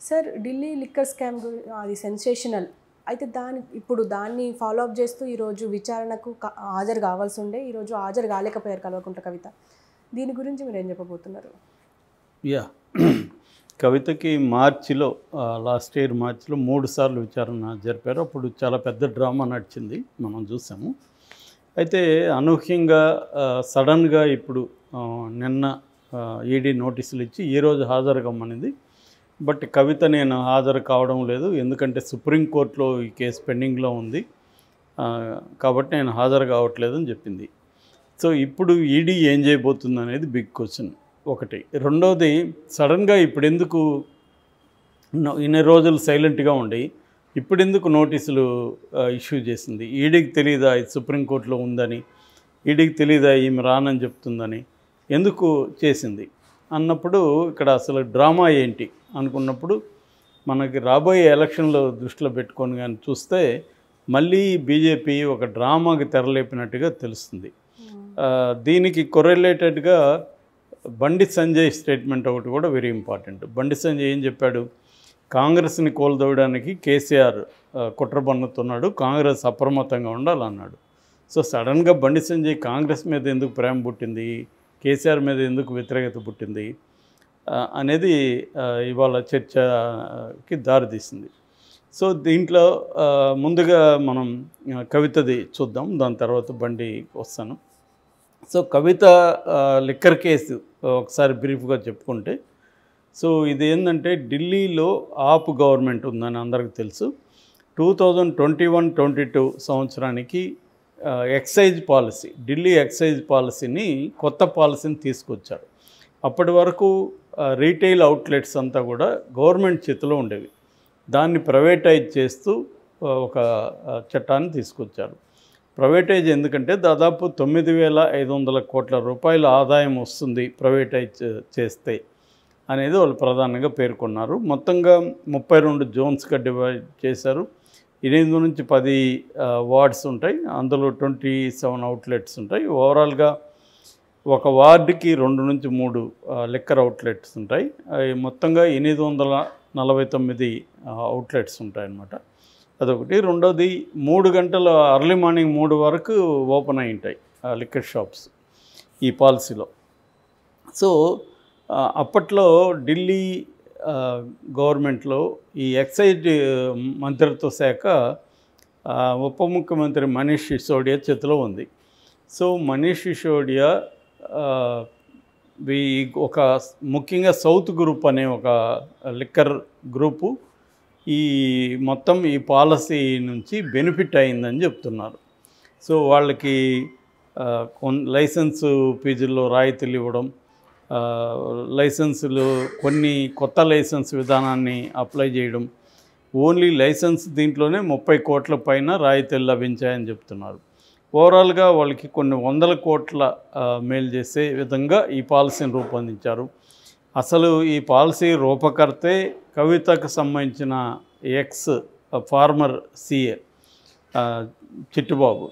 Sir Delhi liquor scam అది sensational అయితే ఇప్పుడు దాన్ని ఫాలో అప్ చేస్తూ ఈరోజు విచారణకు హాజరు కావాల్సి ఉండే ఈరోజు హాజరు కాలేకపోయారు కల్వకుంట్ల కవిత. దీని గురించి మీరు ఏం చెప్పబోతున్నారు? యా కవితకి మార్చిలో లాస్ట్ ఇయర్ మార్చిలో 3 సార్లు విచారణ జరిపారు. అప్పుడు చాలా పెద్ద డ్రామా నడిచింది, మనం చూసాము. అయితే అనూహ్యంగా సడన్గా ఇప్పుడు నిన్న ఈడీ నోటీసులు ఇచ్చి ఈరోజు హాజరు కమ్మనింది. బట్ కవిత నేను హాజరు కావడం లేదు, ఎందుకంటే సుప్రీంకోర్టులో ఈ కేసు పెండింగ్లో ఉంది కాబట్టి నేను హాజరు కావట్లేదు అని చెప్పింది. సో ఇప్పుడు ఈడీ ఏం చేయబోతుంది అనేది బిగ్ క్వశ్చన్ ఒకటి. రెండోది, సడన్గా ఇప్పుడు ఎందుకు ఇన్ని రోజులు సైలెంట్గా ఉండి ఇప్పుడు ఎందుకు నోటీసులు ఇష్యూ చేసింది? ఈడీకి తెలియదా ఇది సుప్రీంకోర్టులో ఉందని? ఈడీకి తెలియదా ఈమె రానని చెప్తుందని? ఎందుకు చేసింది అన్నప్పుడు ఇక్కడ అసలు డ్రామా ఏంటి అనుకున్నప్పుడు మనకి రాబోయే ఎలక్షన్లో దృష్టిలో పెట్టుకొని కానీ చూస్తే మళ్ళీ బీజేపీ ఒక డ్రామాకి తెరలేపినట్టుగా తెలుస్తుంది. దీనికి కొరెలేటెడ్గా బండి సంజయ్ స్టేట్మెంట్ ఒకటి కూడా వెరీ ఇంపార్టెంట్. బండి సంజయ్ ఏం చెప్పాడు? కాంగ్రెస్ని కోల్దోవడానికి కేసీఆర్ కుట్ర పన్నుతున్నాడు, కాంగ్రెస్ అప్రమత్తంగా ఉండాలన్నాడు. సో సడన్గా బండి సంజయ్ కాంగ్రెస్ మీద ఎందుకు ప్రేమ పుట్టింది, కేసీఆర్ మీద ఎందుకు వ్యతిరేకత పుట్టింది అనేది ఇవాళ చర్చకి దారితీసింది. సో దీంట్లో ముందుగా మనం కవితది చూద్దాం, దాని తర్వాత బండికి వస్తాను. సో కవిత లిక్కర్ కేసు ఒకసారి బ్రీఫ్గా చెప్పుకుంటే, సో ఇది ఏంటంటే ఢిల్లీలో ఆప్ గవర్నమెంట్ ఉందని అందరికీ తెలుసు. 2021-22 సంవత్సరానికి ఎక్సైజ్ పాలసీ, ఢిల్లీ ఎక్సైజ్ పాలసీని కొత్త పాలసీని తీసుకొచ్చారు. అప్పటి వరకు రీటైల్ అవుట్లెట్స్ అంతా కూడా గవర్నమెంట్ చేతిలో ఉండేవి. దాన్ని ప్రైవేటైజ్ చేస్తూ ఒక చట్టాన్ని తీసుకొచ్చారు. ప్రైవేటైజ్ ఎందుకంటే దాదాపు 9,500 కోట్ల రూపాయల ఆదాయం వస్తుంది ప్రైవేటైజ్ చేస్తే అనేది వాళ్ళు ప్రధానంగా పేర్కొన్నారు. మొత్తంగా 32 జోన్స్గా డివైడ్ చేశారు. 8 నుంచి 10 వార్డ్స్ ఉంటాయి, అందులో 27 అవుట్లెట్స్ ఉంటాయి. ఓవరాల్గా ఒక వార్డుకి 2 నుంచి 3 లిక్కర్ అవుట్లెట్స్ ఉంటాయి. మొత్తంగా 849 అవుట్లెట్స్ ఉంటాయి అన్నమాట. అదొకటి. రెండోది, 3 గంటల అర్లీ మార్నింగ్ 3 వరకు ఓపెన్ అయి ఉంటాయి లిక్కర్ షాప్స్ ఈ పాలసీలో. సో అప్పట్లో ఢిల్లీ గవర్నమెంట్లో ఈ ఎక్సైజ్ మంత్రిత్వ శాఖ ఉప ముఖ్యమంత్రి మనీష్ సిసోడియా చేతిలో ఉంది. సో మనీష్ సిసోడియా ఒక ముఖ్యంగా సౌత్ గ్రూప్ అనే ఒక లిక్కర్ గ్రూపు ఈ మొత్తం ఈ పాలసీ నుంచి బెనిఫిట్ అయిందని చెప్తున్నారు. సో వాళ్ళకి లైసెన్సు ఫీజుల్లో రాయితీలు ఇవ్వడం, లైసెన్సులు కొన్ని కొత్త లైసెన్స్ విధానాన్ని అప్లై చేయడం, ఓన్లీ లైసెన్స్ దీంట్లోనే 30 కోట్ల పైన రాయితీలు లభించాయని చెప్తున్నారు. ఓవరాల్గా వాళ్ళకి కొన్ని 100 కోట్ల మేలు చేసే విధంగా ఈ పాలసీని రూపొందించారు. అసలు ఈ పాలసీ రూపకర్తే కవితకు సంబంధించిన ఎక్స్ ఫార్మర్ సిఏ చిట్టుబాబు,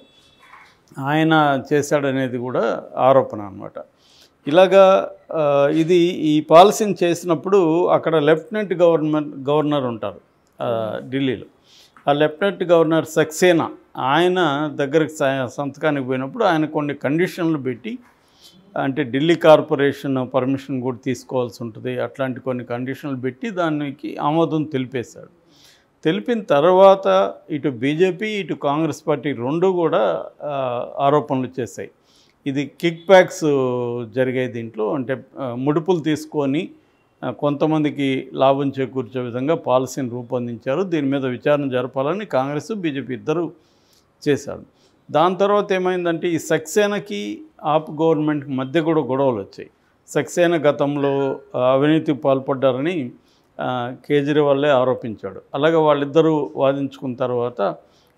ఆయన చేశాడనేది కూడా ఆరోపణ అన్నమాట. ఇలాగా ఇది ఈ పాలసీని చేసినప్పుడు అక్కడ లెఫ్టినెంట్ గవర్నర్ ఉంటారు ఢిల్లీలో. ఆ లెఫ్టినెంట్ గవర్నర్ సక్సేనా ఆయన దగ్గరికి సంతకానికి పోయినప్పుడు ఆయన కొన్ని కండిషన్లు పెట్టి, అంటే ఢిల్లీ కార్పొరేషన్ పర్మిషన్ కూడా తీసుకోవాల్సి ఉంటుంది, అట్లాంటి కొన్ని కండిషన్లు పెట్టి దానికి ఆమోదం తెలిపేశాడు. తెలిపిన తర్వాత ఇటు బీజేపీ ఇటు కాంగ్రెస్ పార్టీ రెండు కూడా ఆరోపణలు చేశాయి. ఇది కిక్ బ్యాక్స్ జరిగాయి దీంట్లో, అంటే ముడుపులు తీసుకొని కొంతమందికి లాభం చేకూర్చే విధంగా పాలసీని రూపొందించారు. దీని మీద విచారణ జరపాలని కాంగ్రెస్ బీజేపీ ఇద్దరు చేశారు. దాని తర్వాత ఏమైందంటే ఈ సక్సేనాకి ఆప్ గవర్నమెంట్ మధ్య కూడా గొడవలు వచ్చాయి. సక్సేనా గతంలో అవినీతికి పాల్పడ్డారని కేజ్రీవాల్లే ఆరోపించాడు. అలాగే వాళ్ళిద్దరూ వాదించుకున్న తర్వాత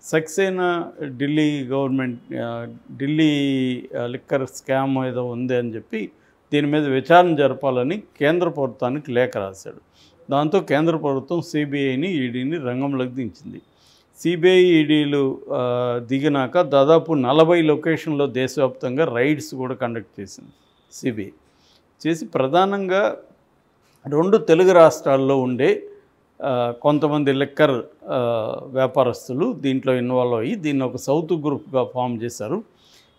Saxena Delhi government Delhi liquor scam ఏదో ఉంది అని చెప్పి దీని మీద విచారణ జరపాలని కేంద్ర ప్రభుత్వానికి లేఖ రాశాడు. దాంతో కేంద్ర ప్రభుత్వం సిబిఐని ఈడీని రంగంలోకి దించింది. సిబిఐ ఈడీలు దిగినాక దాదాపు 40 లొకేషన్లో దేశవ్యాప్తంగా రైడ్స్ కూడా కండక్ట్ చేసింది సిబిఐ. చేసి ప్రధానంగా 2 తెలుగు రాష్ట్రాల్లో ఉండే కొంతమంది లిక్కర్ వ్యాపారస్తులు దీంట్లో ఇన్వాల్వ్ అయ్యి దీన్ని ఒక సౌత్ గ్రూప్గా ఫామ్ చేశారు.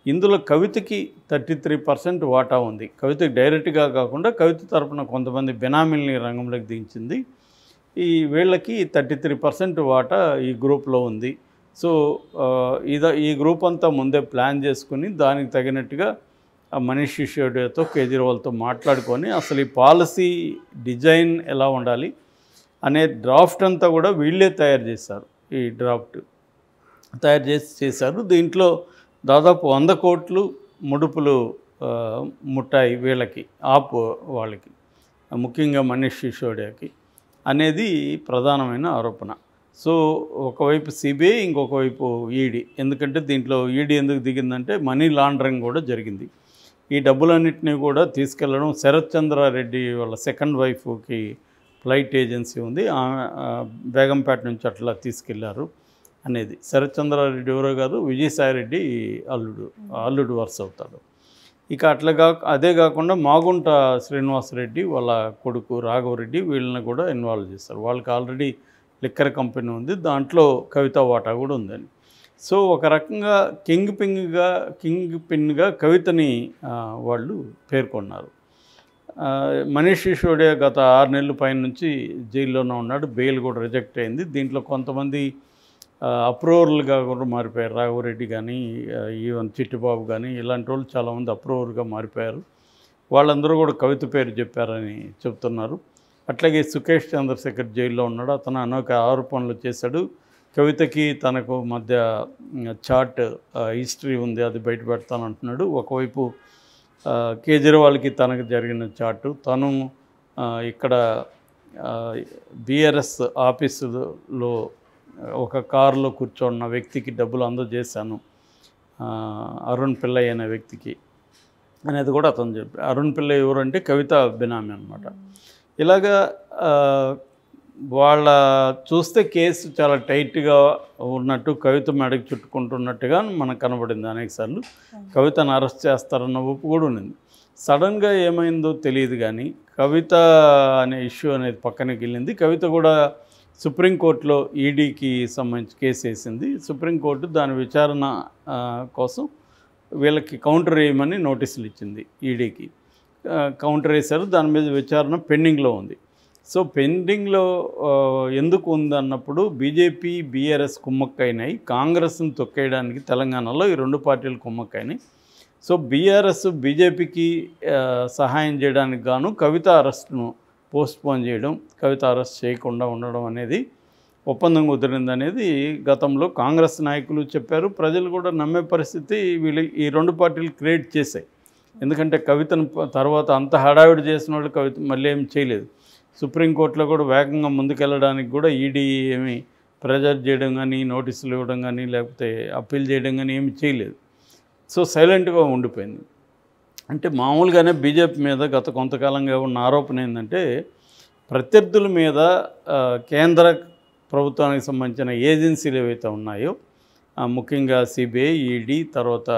ఇందులో కవితకి 33% వాటా ఉంది. కవితకి డైరెక్ట్గా కాకుండా కవిత తరపున కొంతమంది బినామీల్ని రంగంలోకి దించింది. వీళ్ళకి 33% వాటా ఈ గ్రూప్లో ఉంది. సో ఈ గ్రూప్ అంతా ముందే ప్లాన్ చేసుకుని దానికి తగినట్టుగా మనీష్ సిసోడియాతో కేజ్రీవాల్తో మాట్లాడుకొని అసలు ఈ పాలసీ డిజైన్ ఎలా ఉండాలి అనే డ్రాఫ్ట్ అంతా కూడా వీళ్ళే తయారు చేశారు. ఈ డ్రాఫ్ట్ తయారు చేశారు. దీంట్లో దాదాపు 100 కోట్లు ముడుపులు ముట్టాయి వీళ్ళకి, వాళ్ళకి, ముఖ్యంగా మనీష్ సిసోడియాకి అనేది ప్రధానమైన ఆరోపణ. సో ఒకవైపు సిబిఐ, ఇంకొక వైపు ఈడీ. ఎందుకంటే దీంట్లో ఈడీ ఎందుకు దిగిందంటే మనీ లాండరింగ్ కూడా జరిగింది. ఈ డబ్బులన్నింటినీ కూడా తీసుకెళ్లడం శరత్ చంద్రారెడ్డి వాళ్ళ సెకండ్ వైఫ్కి ఫ్లైట్ ఏజెన్సీ ఉంది, బేగంపేట నుంచి అట్లా తీసుకెళ్లారు అనేది. శరత్ చంద్రారెడ్డి ఎవరో కాదు, విజయసాయిరెడ్డి అల్లుడు వరుస అవుతాడు. ఇక అదే కాకుండా మాగుంట శ్రీనివాసరెడ్డి వాళ్ళ కొడుకు రాఘవరెడ్డి వీళ్ళని కూడా ఇన్వాల్వ్ చేస్తారు. వాళ్ళకి ఆల్రెడీ లిక్కర్ కంపెనీ ఉంది, దాంట్లో కవిత వాటా కూడా ఉందని. సో ఒక రకంగా కింగ్ పిన్గా కవితని వాళ్ళు పేర్కొన్నారు. మనీష్ సిసోడియా గత 6 నెలల పైన నుంచి జైల్లోనే ఉన్నాడు. బెయిల్ కూడా రిజెక్ట్ అయింది. దీంట్లో కొంతమంది అప్రూవర్లుగా కూడా మారిపోయారు. రాఘవరెడ్డి కానీ, ఈవెన్ చిట్టిబాబు కానీ, ఇలాంటి వాళ్ళు చాలామంది అప్రూవర్గా మారిపోయారు. వాళ్ళందరూ కూడా కవిత పేరు చెప్పారని చెప్తున్నారు. అట్లాగే సుకేష్ చంద్రశేఖర్ జైల్లో ఉన్నాడు. అతను అనేక ఆరోపణలు చేశాడు. కవితకి తనకు మధ్య చాట్ హిస్టరీ ఉంది, అది బయట పెడతానంటున్నాడు. ఒకవైపు కేజ్రీవాల్కి తనకు జరిగిన చాటు, తను ఇక్కడ బీఆర్ఎస్ ఆఫీసులో ఒక కారులో కూర్చోన్న వ్యక్తికి డబ్బులు అందజేశాను, అరుణ్ పిల్లయ్య అనే వ్యక్తికి అనేది కూడా అతను చెప్పాడు. అరుణ్ పిల్లయ్య ఎవరంటే కవిత బినామీ అనమాట. ఇలాగా వాళ్ళ చూస్తే కేసు చాలా టైట్గా ఉన్నట్టు, కవిత మెడకు చుట్టుకుంటున్నట్టుగా మనకు కనబడింది అనేకసార్లు. కవితను అరెస్ట్ చేస్తారన్న ఊపు కూడా ఉన్నింది. సడన్గా ఏమైందో తెలియదు కానీ కవిత అనే ఇష్యూ అనేది పక్కనకి వెళ్ళింది. కవిత కూడా సుప్రీంకోర్టులో ఈడీకి సంబంధించి కేసు వేసింది. సుప్రీంకోర్టు దాని విచారణ కోసం వీళ్ళకి కౌంటర్ వేయమని నోటీసులు ఇచ్చింది. ఈడీకి కౌంటర్ వేశారు. దాని మీద విచారణ పెండింగ్లో ఉంది. సో పెండింగ్లో ఎందుకు ఉందన్నప్పుడు బీజేపీ బీఆర్ఎస్ కుమ్మక్కైనాయి, కాంగ్రెస్ని తొక్కేయడానికి తెలంగాణలో ఈ 2 పార్టీలు కుమ్మక్కైనాయి. సో బీఆర్ఎస్ బీజేపీకి సహాయం చేయడానికి గాను కవిత అరెస్ట్ను పోస్ట్పోన్ చేయడం, కవిత అరెస్ట్ చేయకుండా ఉండడం అనేది ఒప్పందం కుదిరిందనేది గతంలో కాంగ్రెస్ నాయకులు చెప్పారు. ప్రజలు కూడా నమ్మే పరిస్థితి ఈ 2 పార్టీలు క్రియేట్ చేశాయి. ఎందుకంటే కవితను తర్వాత అంత హడావిడి చేసిన వాళ్ళు కవిత మళ్ళీ ఏం చేయలేదు. సుప్రీంకోర్టులో కూడా వేగంగా ముందుకెళ్ళడానికి కూడా ఈడీ ఏమి ప్రెజర్ చేయడం కానీ, నోటీసులు ఇవ్వడం కానీ, లేకపోతే అప్పీల్ చేయడం కానీ ఏమి చేయలేదు. సో సైలెంట్గా ఉండిపోయింది. అంటే మామూలుగానే బీజేపీ మీద గత కొంతకాలంగా ఉన్న ఆరోపణ ఏంటంటే ప్రత్యర్థుల మీద కేంద్ర ప్రభుత్వానికి సంబంధించిన ఏజెన్సీలు ఏవైతే ఉన్నాయో, ముఖ్యంగా సిబిఐ, ఈడీ, తర్వాత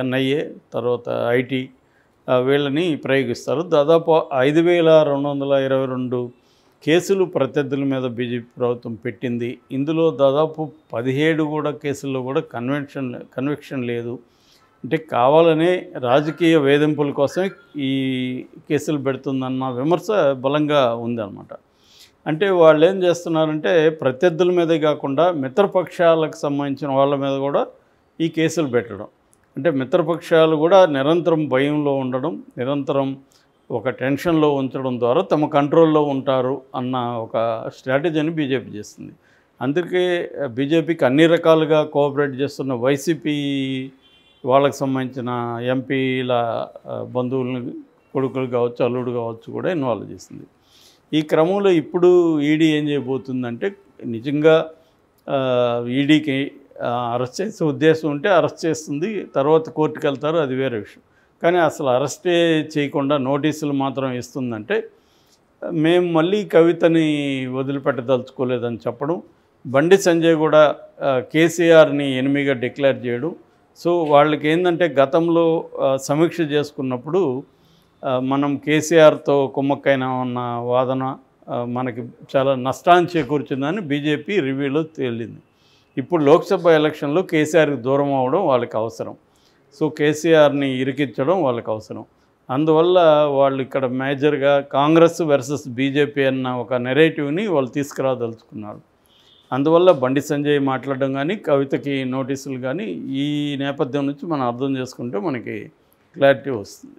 ఎన్ఐఏ, తర్వాత ఐటీ, వీళ్ళని ప్రయోగిస్తారు. దాదాపు 5,222 కేసులు ప్రత్యర్థుల మీద బీజేపీ ప్రభుత్వం పెట్టింది. ఇందులో దాదాపు 17 కూడా కేసుల్లో కూడా కన్విక్షన్ లేదు. అంటే కావాలనే రాజకీయ వేధింపుల కోసం ఈ కేసులు పెడుతుందన్న విమర్శ బలంగా ఉందన్నమాట. అంటే వాళ్ళు ఏం చేస్తున్నారంటే ప్రత్యర్థుల మీదే కాకుండా మిత్రపక్షాలకు సంబంధించిన వాళ్ళ మీద కూడా ఈ కేసులు పెట్టడం. అంటే మిత్రపక్షాలు కూడా నిరంతరం భయంలో ఉండడం, నిరంతరం ఒక టెన్షన్లో ఉంచడం ద్వారా తమ కంట్రోల్లో ఉంటారు అన్న ఒక స్ట్రాటజీని బీజేపీ చేస్తుంది. అందుకే బీజేపీకి అన్ని రకాలుగా కోఆపరేట్ చేస్తున్న వైసీపీ వాళ్ళకి సంబంధించిన ఎంపీల బంధువులను, కొడుకులు కావచ్చు, అల్లుడు కావచ్చు కూడా ఇన్వాల్వ్ చేసింది. ఈ క్రమంలో ఇప్పుడు ఈడీ ఏం చేయబోతుందంటే నిజంగా ఈడీకి అరెస్ట్ చేసే ఉద్దేశం ఉంటే అరెస్ట్ చేస్తుంది, తర్వాత కోర్టుకు వెళ్తారు, అది వేరే విషయం. కానీ అసలు అరెస్టే చేయకుండా నోటీసులు మాత్రం ఇస్తుందంటే మేము మళ్ళీ కవితని వదిలిపెట్టదలుచుకోలేదని చెప్పడం, బండి సంజయ్ కూడా కేసీఆర్ని ఎనిమిగా డిక్లేర్ చేయడం. సో వాళ్ళకి ఏంటంటే గతంలో సమీక్ష చేసుకున్నప్పుడు మనం కేసీఆర్తో కుమ్మక్కైనా ఉన్న వాదన మనకి చాలా నష్టాన్ని చేకూర్చిందని బీజేపీ రివ్యూలో తేలింది. ఇప్పుడు లోక్సభ ఎలక్షన్లో కేసీఆర్కి దూరం అవ్వడం వాళ్ళకి అవసరం. సో కేసీఆర్ని ఇరికించడం వాళ్ళకి అవసరం. అందువల్ల వాళ్ళు ఇక్కడ మేజర్గా కాంగ్రెస్ వర్సెస్ బీజేపీ అన్న ఒక నెరేటివ్ని వాళ్ళు తీసుకురాదలుచుకున్నారు. అందువల్ల బండి సంజయ్ మాట్లాడడం కానీ, కవితకి నోటీసులు కానీ ఈ నేపథ్యం నుంచి మనం అర్థం చేసుకుంటే మనకి క్లారిటీ వస్తుంది.